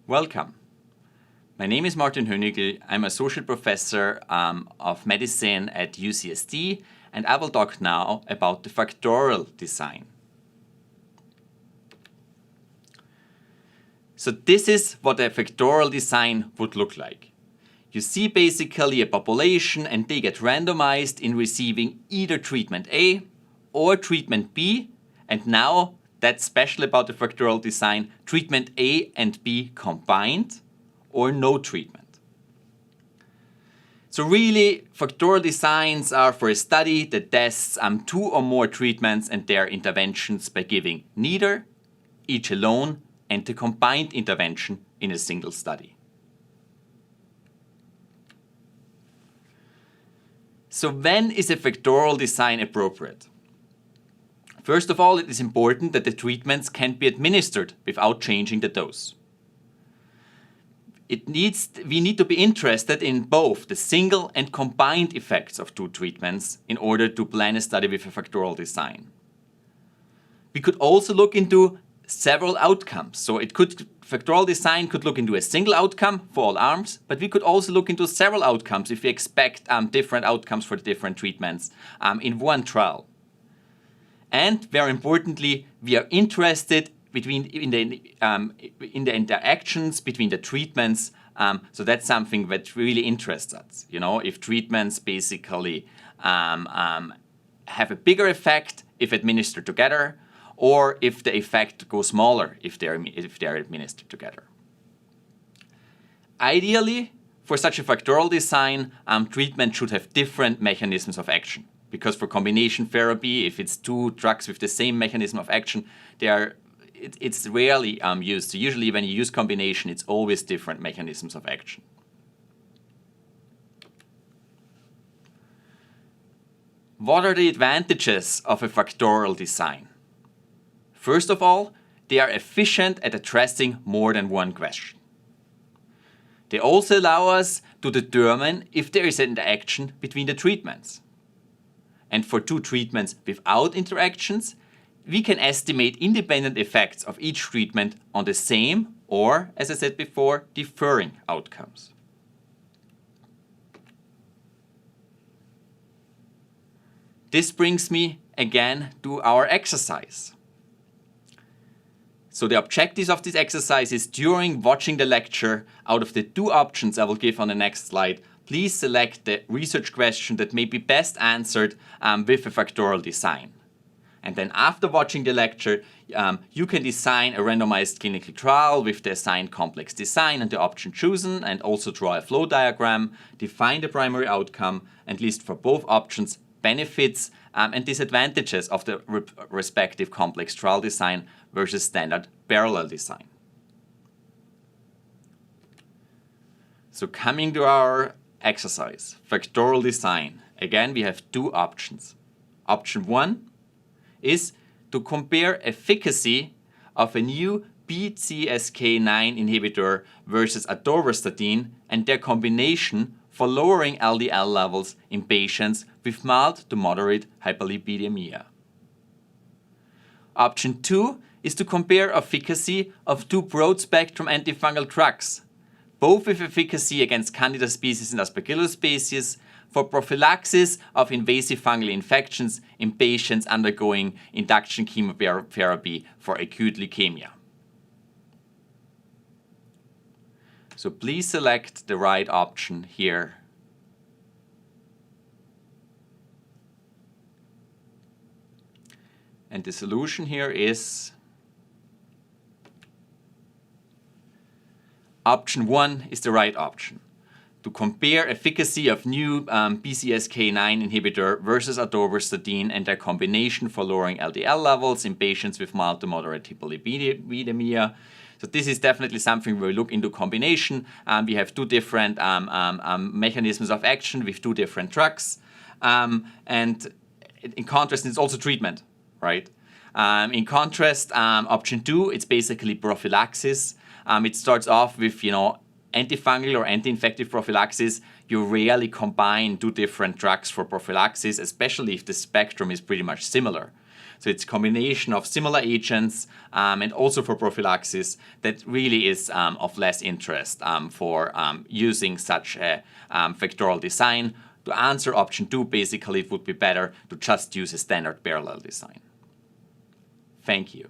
Welcome. My name is Martin Hoenigl. I'm Associate Professor of Medicine at UCSD, and I will talk now about the factorial design. So this is what a factorial design would look like. You see basically a population and they get randomized in receiving either treatment A or treatment B, and now that's special about the factorial design, treatment A and B combined or no treatment. So really, factorial designs are for a study that tests two or more treatments and their interventions by giving neither, each alone, and the combined intervention in a single study. So when is a factorial design appropriate? First of all, it is important that the treatments can be administered without changing the dose. We need to be interested in both the single and combined effects of two treatments in order to plan a study with a factorial design. We could also look into several outcomes. So factorial design could look into a single outcome for all arms, but we could also look into several outcomes if we expect different outcomes for the different treatments in one trial. And very importantly, we are interested in the interactions between the treatments. So that's something that really interests us. You know, if treatments basically have a bigger effect if administered together, or if the effect goes smaller if they're administered together. Ideally, for such a factorial design, treatment should have different mechanisms of action. Because for combination therapy, if it's two drugs with the same mechanism of action, it's rarely used. So usually when you use combination, it's always different mechanisms of action. What are the advantages of a factorial design? First of all, they are efficient at addressing more than one question. They also allow us to determine if there is an interaction between the treatments. And for two treatments without interactions, we can estimate independent effects of each treatment on the same or, as I said before, differing outcomes. This brings me again to our exercise. So the objectives of this exercise is during watching the lecture, out of the two options I will give on the next slide, please select the research question that may be best answered with a factorial design. And then after watching the lecture, you can design a randomized clinical trial with the assigned complex design and the option chosen, and also draw a flow diagram, define the primary outcome, and list for both options benefits and disadvantages of the respective complex trial design versus standard parallel design. So coming to our exercise, factorial design. Again, we have two options. Option one is to compare efficacy of a new PCSK9 inhibitor versus atorvastatin and their combination for lowering LDL levels in patients with mild to moderate hyperlipidemia. Option two is to compare efficacy of two broad-spectrum antifungal drugs, both with efficacy against Candida species and Aspergillus species, for prophylaxis of invasive fungal infections in patients undergoing induction chemotherapy for acute leukemia. So please select the right option here. And the solution here is option one is the right option. To compare efficacy of new PCSK9 inhibitor versus atorvastatin and their combination for lowering LDL levels in patients with mild to moderate hyperlipidemia. So this is definitely something where we look into combination. We have two different mechanisms of action with two different drugs. And in contrast, it's also treatment, right? In contrast, option two, it's basically prophylaxis. It starts off with, antifungal or anti-infective prophylaxis. You rarely combine two different drugs for prophylaxis, especially if the spectrum is pretty much similar. So it's a combination of similar agents and also for prophylaxis that really is of less interest for using such a factorial design. To answer option 2, basically it would be better to just use a standard parallel design. Thank you.